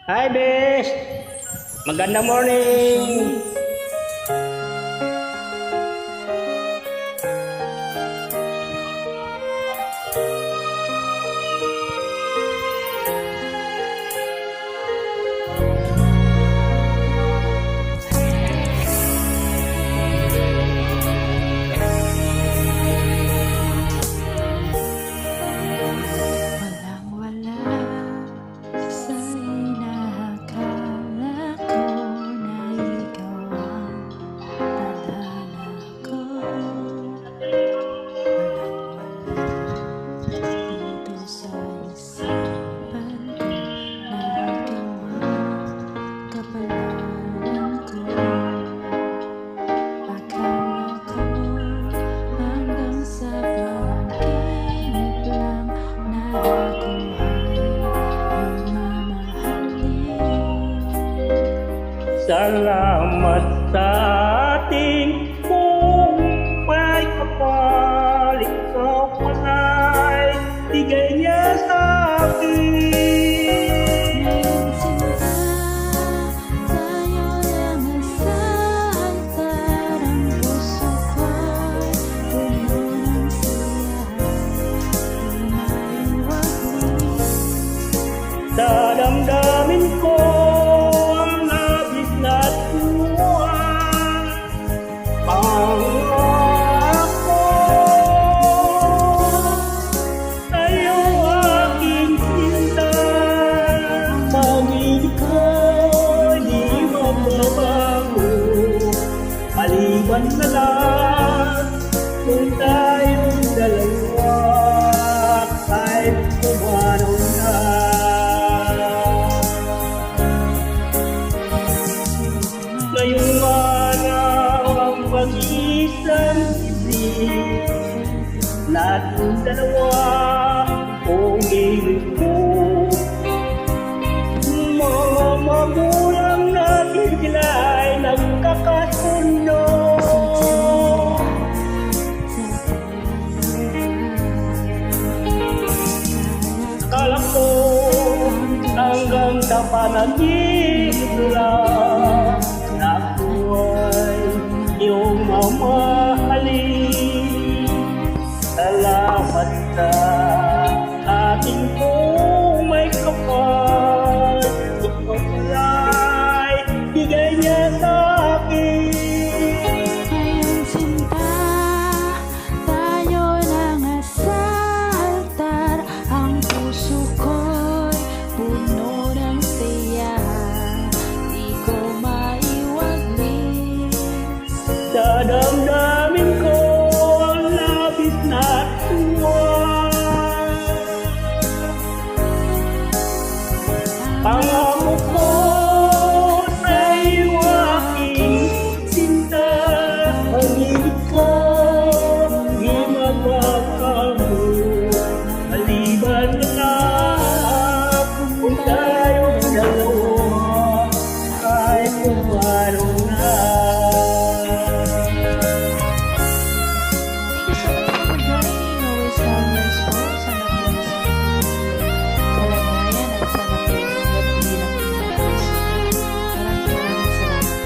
Hi, Bes! Magandang morning! Walang-wala sa inakala ko na ikaw ang tadhana ko. Walang-wala dito sa isipan ko na ikaw ang kapalaran ko. Akala ko hanggang sa panaginip lang na ako ay iyong mamahalin. Salamat sa ating may kapal. Ikaw pala'y bigay niya sa akin. Ngayong sinta, tayo lang sa altar. Ang puso ko'y puno ng siyahan, di maiwagli. Dadamdamin ko ang labis na tuwa. Pangako sa'yo aking sinta. Pag-ibig ko'y di magbabago. Maliban na lang kung tayong dalawa kahit kumanaw na. Ngayong araw ang pag-isang isip, natin dalawa o ibig ko. Mga magulang natin sila ay nagkakasundo. Akala ko hanggang sa panaginip lang na ako ay iyong mamahalin. Salamat sa ating may kapal. Ikaw pala'y bigay niya sa akin. Ngayong sinta, tayo lang sa altar. Ang puso ko'y puno ng saya, di ko maiwaglis. Dadamdamin ko ang labis na tuwa. Pangako ko sa'yo aking sinta. Pag-ibig ko di magbabago. Maliban na lang kung tayong dalawa ay kumano na. Thank you so much for joining. Always always po. Sana po nasa kalagayan at sana po ingat bilang Pilipinas. Maraming salamat.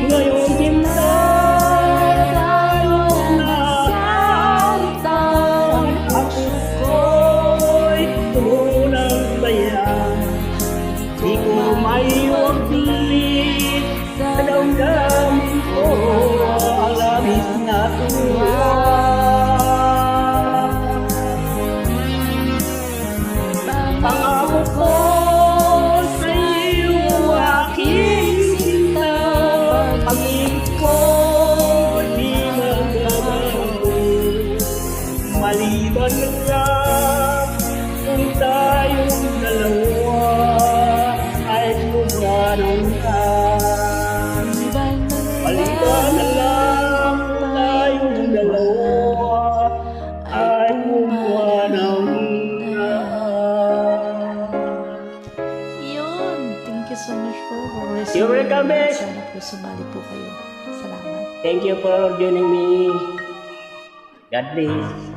Ngayong pinta tayo na altar. ako ko'y tunang saya. Di ko maiwaglit sa damdamin ko ang labis na tuwa. Pangako ko sa'yo aking sinta. Pag-ibig ko di magbabago. Maliban na lang kung tayong dalawa ay kumanaw na. Maliban na lang kung tayong dalawa ay kumanaw na. Yun. Thank you so much po. Always You're welcome, Bes. sana po sumali po kayo. Salamat. Thank you for joining me. God bless.